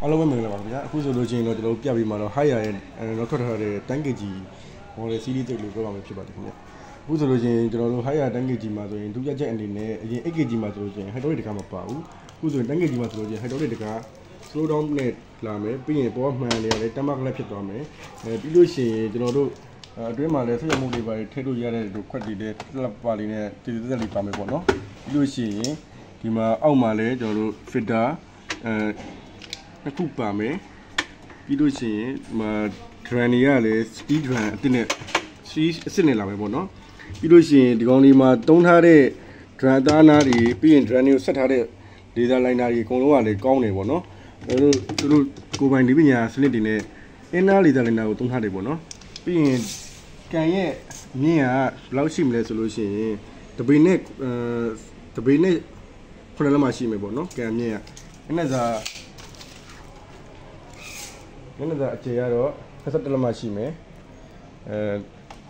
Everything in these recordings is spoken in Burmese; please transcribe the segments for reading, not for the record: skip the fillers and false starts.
အားလုံးပဲမင်္ဂလာပါခင်ဗျာအခုဆိုလို့ချင်းတော့ကျွန်တော်တို့ပြပြီးမှာတော့ high ရရဲ့တော့ထွက်ထားတဲ့ 10kg model series တိတ်လို့ပြောပါမယ်ဖြစ်ပါတယ်ခင်ဗျာအခုဆိုလို့ချင်းကျွန်တော်တို့ high ရ 10kg မှာဆိုရင်ဒုတိယချက်အနေနဲ့အရင် 8kg မှာဆိုလို့ချင်း hydraulic တကားမပါဘူးအခုဆိုရင် 10kg မှာဆိုလို့ချင်း hydraulic တကား slow down နဲ့လာမယ်ပြီးရင်ပေါ်မှန်နေရတယ်တမကလည်းဖြစ်သွားမယ်ပြီးလို့ရှိရင်ကျွန်တော်တို့အတွင်းမှာလည်းဆက်ရမှုတွေပါထည့်လို့ရတဲ့ဒီခွက်တွေနဲ့လက်ပါလေးနဲ့တည်တည်လေးပါမယ်ပေါ့နော်ပြီးလို့ရှိရင်ဒီမှာအောက်မှာလည်းကျွန်တော်တို့ filter တစ်ခုပါမယ်ပြီးလို့ရှိရင်ဒီမှာ drum တွေကလည်း speed drum အစ်နဲ့ speed အစ်နဲ့လာမယ်ပေါ့နော်ပြီးလို့ရှိရင်ဒီကောင်လေးမှာတုံးထားတဲ့ drum အသားနားတွေပြီးရင် drum တွေကိုဆက်ထားတဲ့ laser liner တွေအကုန်လုံးကလည်းကောင်းတယ်ပေါ့နော်သူတို့ကိုယ်ပိုင်ဒီပညာစနစ်တွေနဲ့ inner laser liner ကိုတုံးထားတယ်ပေါ့နော်ပြီးရင်ကန်ရဲ့မြင့်ကဘယ်လောက်ရှိမလဲဆိုလို့ရှိရင်တပေနဲ့ခုနလက်မှရှိမယ်ပေါ့နော်ကန်မြင့်ကအဲ့ဒါအခြေရတော့21လက်မှရှိမယ်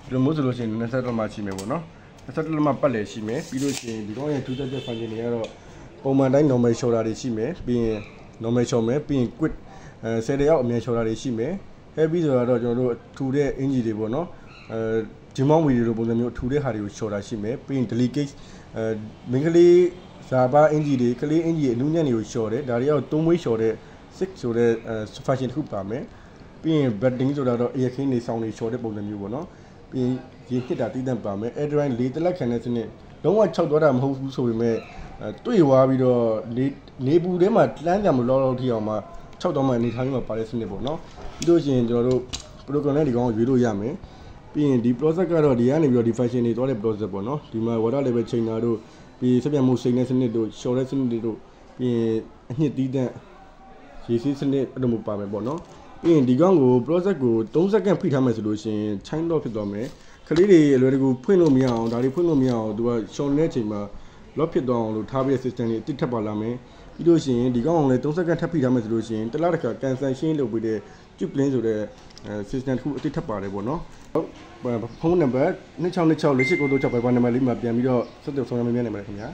ဒီလိုမျိုးဆိုလို့ရှိရင်21လက်မှရှိမယ်ပေါ့နော်21လက်မှပတ်လည်ရှိမယ်ပြီးလို့ရှိရင်ဒီကောင်ရဲ့ထူးခြားချက် function တွေကတော့ပုံမှန်တိုင်း normal shoulder တွေရှိမယ်ပြီးရင် normal shoulder မယ်ပြီးရင် quick 10ရောက်အမြဲ shoulder တွေရှိမယ် heavy ဆိုတော့ကျွန်တော်တို့ထူတဲ့ engine တွေပေါ့နော်ဂျင်မောင်းဝီလိုပုံစံမျိုးထူတဲ့ဟာတွေကို shoulder ရှိမယ်ပြီးရင် delicate မင်းကလေးဇာပါအင်ဂျီတွေကလေးအင်ဂျီအနုညံ့တွေကိုလျှော်တယ်ဒါတွေကတော့သုံးမွေးလျှော်တဲ့ 6ဆိုတဲ့ fashion တစ်ခုပါမယ်ပြီးရင် batting ဆိုတာတော့ air clean တွေဆောင်းတွေလျှော်တဲ့ပုံစံမျိုးပေါ့နော်ပြီးရင်ရေခစ်တာတည်တံ့ပါမယ် air dry လေတလက်ခံတဲ့စနစ်လုံးဝ6သွားတာမဟုတ်ဘူးဆိုပေမဲ့တွေ့ွားပြီးတော့နေပူထဲမှာတန်းကြမလို့လောက်ထိအောင်မှ6တော့မှအနေထားမျိုးမှာပါတဲ့စနစ်ပေါ့နော်ပြီးလို့ရှိရင်ကျွန်တော်တို့ program နဲ့ဒီကောင်ကိုရွေးလို့ရမယ်ပြီးရင်ဒီ process ကတော့ဒီကနေပြီးတော့ဒီ fashion တွေသွားတဲ့ process ပေါ့နော်ဒီမှာ water level ချိန်တာတို့ပြီးစက်ပြတ်မှုစိန်တဲ့စနစ်တို့လျှော်တဲ့စနစ်တွေတို့ပြီးရင်အနှစ်တီးတဲ့ရေစီးစနစ်အဲ့လိုမျိုးပါမယ်ပေါ့နော်ပြီးရင်ဒီကောင်ကို process ကို3စက္ကန့်ဖိထားမယ်ဆိုလို့ရှိရင် chain lock ဖြစ်သွားမယ်ကလေးတွေအလွယ်တကူဖွင့်လို့မရအောင်ဒါတွေဖွင့်လို့မရအောင်သူကရှောင်းနေတဲ့ချိန်မှာ lock ဖြစ်သွားအောင်လို့ထားပြီးတဲ့ system တွေအတိတ်ထပ်ပါလာမယ်ပြီးလို့ရှိရင်ဒီကောင်ကိုလည်း3စက္ကန့်ထပ်ဖိထားမယ်ဆိုလို့ရှိရင်တစ်လားတစ်ခါ cancel ရှင်းလုပ်ပြီးတဲ့ tube clean ဆိုတဲ့ system တစ်ခုအတိတ်ထပ်ပါတယ်ပေါ့နော်ဟုတ်ဖုန်းနံပါတ်2626 4896ပဲပါနံပါတ်လေးမှာပြန်ပြီးတော့ဆက်သွယ်ဆောင်ရွက်မြင်နိုင်ပါတယ်ခင်ဗျာ